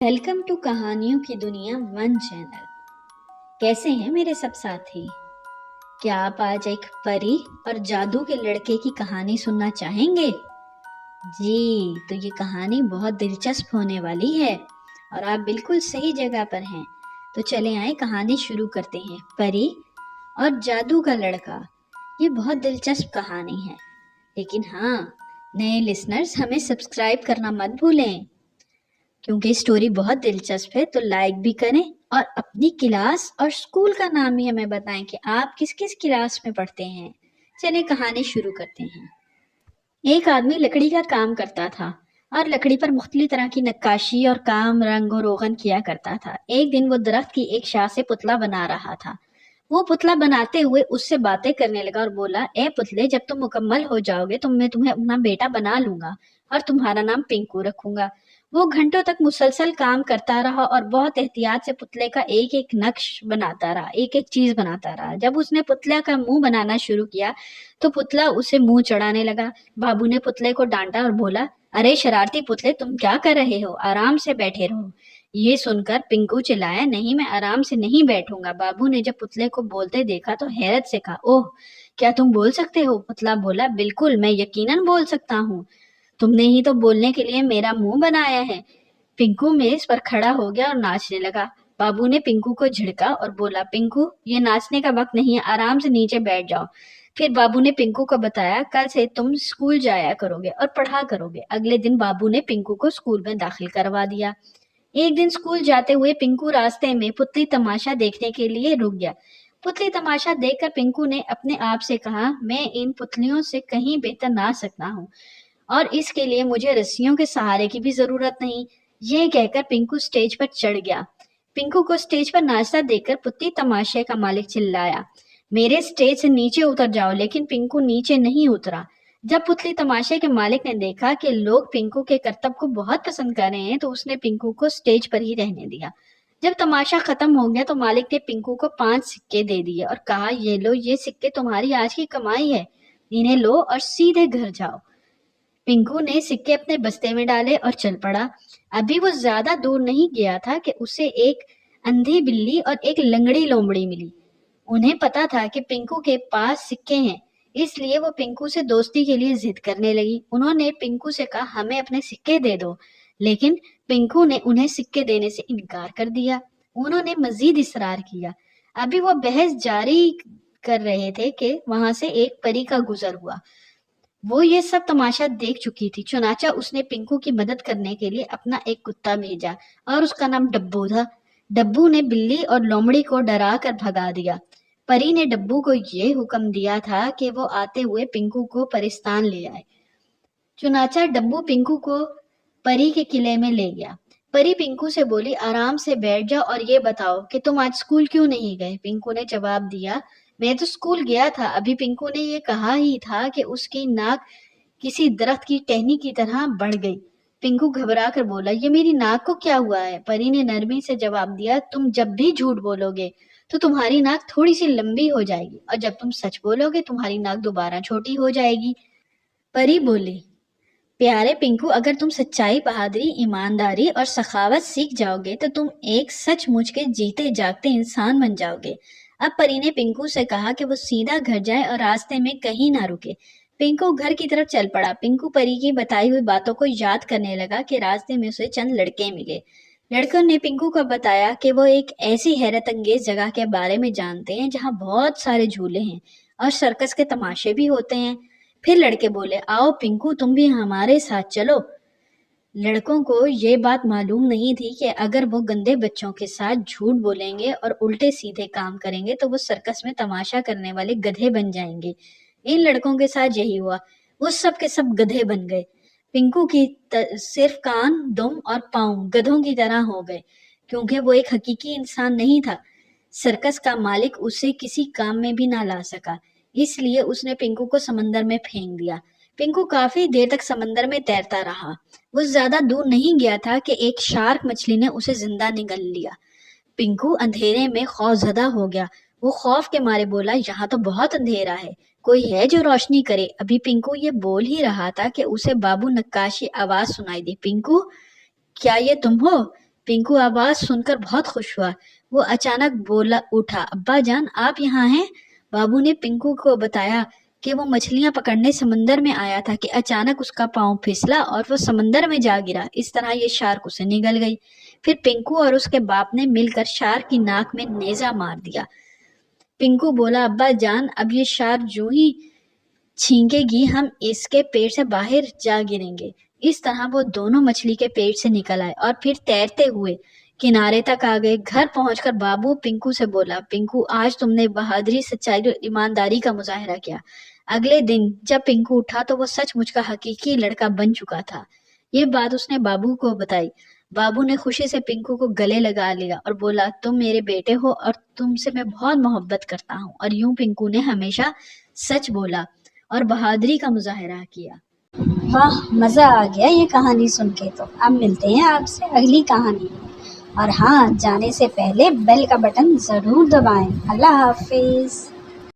Welcome to कहानियों की दुनिया वन चैनल। कैसे हैं मेरे सब साथी? क्या आप आज एक परी और जादू के लड़के की कहानी सुनना चाहेंगे? जी, तो ये कहानी बहुत दिलचस्प होने वाली है और आप बिल्कुल सही जगह पर हैं। तो चले आए कहानी शुरू करते हैं। परी और जादू का लड़का। ये बहुत दिलचस्प कहानी है, लेकिन हाँ, नए लिसनर्स हमें सब्सक्राइब करना मत भूलें, क्योंकि स्टोरी बहुत दिलचस्प है। तो लाइक भी करें और अपनी क्लास और स्कूल का नाम भी हमें बताएं कि आप किस किस क्लास में पढ़ते हैं। चलिए कहानी शुरू करते हैं। एक आदमी लकड़ी का काम करता था और लकड़ी पर मुख्तलिफ तरह की नक्काशी और काम रंग और रोगन किया करता था। एक दिन वो दरख्त की एक शाख से पुतला बना रहा था। वो पुतला बनाते हुए उससे बातें करने लगा और बोला, ए पुतले, जब तुम मुकम्मल हो जाओगे तो मैं तुम्हें अपना बेटा बना लूंगा और तुम्हारा नाम पिंकू रखूंगा। वो घंटों तक मुसलसल काम करता रहा और बहुत एहतियात से पुतले का एक एक नक्श बनाता रहा, एक एक चीज बनाता रहा। जब उसने पुतले का मुंह बनाना शुरू किया तो पुतला उसे मुंह चढ़ाने लगा। बाबू ने पुतले को डांटा और बोला, अरे शरारती पुतले, तुम क्या कर रहे हो? आराम से बैठे रहो। ये सुनकर पिंकू चिल्लाया, नहीं, मैं आराम से नहीं बैठूंगा। बाबू ने जब पुतले को बोलते देखा तो हैरत से कहा, ओह, क्या तुम बोल सकते हो? पुतला बोला, बिल्कुल, मैं यकीनन बोल सकता हूँ। तुमने ही तो बोलने के लिए मेरा मुंह बनाया है। पिंकू मेज पर खड़ा हो गया और नाचने लगा। बाबू ने पिंकू को झिड़का और बोला, पिंकू, ये नाचने का वक्त नहीं है, आराम से नीचे बैठ जाओ। फिर बाबू ने पिंकू को बताया, कल से तुम स्कूल जाया करोगे और पढ़ा करोगे। अगले दिन बाबू ने पिंकू को स्कूल में दाखिल करवा दिया। एक दिन स्कूल जाते हुए पिंकू रास्ते में पुतली तमाशा देखने के लिए रुक गया। पुतली तमाशा देखकर पिंकू ने अपने आप से कहा, मैं इन पुतलियों से कहीं बेहतर नाच सकता हूँ और इसके लिए मुझे रस्सियों के सहारे की भी जरूरत नहीं। ये कहकर पिंकू स्टेज पर चढ़ गया। पिंकू को स्टेज पर नाचता देखकर पुतली तमाशे का मालिक चिल्लाया, मेरे स्टेज से नीचे उतर जाओ। लेकिन पिंकू नीचे नहीं उतरा। जब पुतली तमाशे के मालिक ने देखा कि लोग पिंकू के करतब को बहुत पसंद कर रहे हैं तो उसने पिंकू को स्टेज पर ही रहने दिया। जब तमाशा खत्म हो गया तो मालिक ने पिंकू को 5 सिक्के दे दिए और कहा, ये लो, ये सिक्के तुम्हारी आज की कमाई है, इन्हें लो और सीधे घर जाओ। पिंकू ने सिक्के अपने बस्ते में डाले और चल पड़ा। अभी वो ज्यादा दूर नहीं गया था कि उसे एक अंधी बिल्ली और एक लंगड़ी लोमड़ी मिली। उन्हें पता था कि पिंकू के पास सिक्के हैं, इसलिए वो पिंकू से दोस्ती के लिए जिद करने लगी। उन्होंने पिंकू से कहा, हमें अपने सिक्के दे दो। लेकिन पिंकू ने उन्हें सिक्के देने से इनकार कर दिया। उन्होंने मजीद इसरार किया। अभी वो बहस जारी कर रहे थे कि वहां से एक परी का गुजर हुआ। वो ये सब तमाशा देख चुकी थी। चुनाचा उसने पिंकू की मदद करने के लिए अपना एक कुत्ता भेजा और उसका नाम डब्बू था। डब्बू ने बिल्ली और लोमड़ी को डरा कर भगा दिया। परी ने डब्बू को ये हुक्म दिया था कि वो आते हुए पिंकू को परिस्तान ले आए। चुनाचा डब्बू पिंकू को परी के किले में ले गया। परी पिंकू से बोली, आराम से बैठ जाओ और ये बताओ कि तुम आज स्कूल क्यों नहीं गए? पिंकू ने जवाब दिया, मैं तो स्कूल गया था। अभी पिंकू ने ये कहा ही था कि उसकी नाक किसी दरख्त की टहनी की तरह बढ़ गई। पिंकू घबरा कर बोला, ये मेरी नाक को क्या हुआ है? परी ने नरमी से जवाब दिया, तुम जब भी झूठ बोलोगे तो तुम्हारी नाक थोड़ी सी लंबी हो जाएगी और जब तुम सच बोलोगे तुम्हारी नाक दोबारा छोटी हो जाएगी। परी बोली, प्यारे पिंकू, अगर तुम सच्चाई, बहादुरी, ईमानदारी और सखावत सीख जाओगे तो तुम एक सचमुच के जीते जागते इंसान बन जाओगे। अब परी ने पिंकू से कहा कि वो सीधा घर जाए और रास्ते में कहीं ना रुके। पिंकू घर की तरफ चल पड़ा। पिंकू परी की बताई हुई बातों को याद करने लगा कि रास्ते में उसे चंद लड़के मिले। लड़कों ने पिंकू को बताया कि वो एक ऐसी हैरत अंगेज जगह के बारे में जानते हैं जहाँ बहुत सारे झूले हैं और सर्कस के तमाशे भी होते हैं। फिर लड़के बोले, आओ पिंकू, तुम भी हमारे साथ चलो। लड़कों को ये बात मालूम नहीं थी कि अगर वो गंदे बच्चों के साथ झूठ बोलेंगे और उल्टे सीधे काम करेंगे तो वो सर्कस में तमाशा करने वाले गधे बन जाएंगे। इन लड़कों के साथ यही हुआ। वो सब के सब गधे बन गए। पिंकू की सिर्फ कान, दुम और पाँव गधों की तरह हो गए, क्योंकि वो एक हकीकी इंसान नहीं था। सर्कस का मालिक उसे किसी काम में भी ना ला सका, इसलिए उसने पिंकू को समंदर में फेंक दिया। पिंकू काफी देर तक समंदर में तैरता रहा। वो ज्यादा दूर नहीं गया था कि एक शार्क मछली ने उसे जिंदा निगल लिया। पिंकू अंधेरे में खौफजदा हो गया। वो खौफ के मारे बोला, यहाँ तो बहुत अंधेरा है, कोई है जो रोशनी करे? अभी पिंकू ये बोल ही रहा था कि उसे बाबू नक्काशी आवाज सुनाई दी, पिंकू, क्या ये तुम हो? पिंकू आवाज सुनकर बहुत खुश हुआ। वो अचानक बोला उठा, अब्बा जान आप यहाँ हैं? बाबू ने पिंकू को बताया कि वो मछलियां पकड़ने समंदर में आया था कि अचानक उसका पाँव फिसला और वो समंदर में जा गिरा। इस तरह ये शार्क उसे निगल गई। फिर पिंकू और उसके बाप ने मिलकर शार्क की नाक में नेजा मार दिया। पिंकू बोला, अब्बा जान अब ये शार्क जो ही छींकेगी हम इसके पेट से बाहर जा गिरेंगे। इस तरह वो दोनों मछली के पेट से निकल आए और फिर तैरते हुए किनारे तक आ गए। घर पहुंचकर बाबू पिंकू से बोला, पिंकू आज तुमने बहादुरी, सच्चाई और ईमानदारी का मुजाहरा किया। अगले दिन जब पिंकू उठा तो वो सचमुच का हकीकी लड़का बन चुका था। ये बात उसने बाबू को बताई। बाबू ने खुशी से पिंकू को गले लगा लिया और बोला, तुम मेरे बेटे हो और तुमसे मैं बहुत मोहब्बत करता हूँ। और यूं पिंकू ने हमेशा सच बोला और बहादुरी का मुजाहरा किया। वाह, मज़ा आ गया ये कहानी सुन के। तो अब मिलते हैं आपसे अगली कहानी में। और हाँ, जाने से पहले बेल का बटन ज़रूर दबाएं। अल्लाह हाफिज़।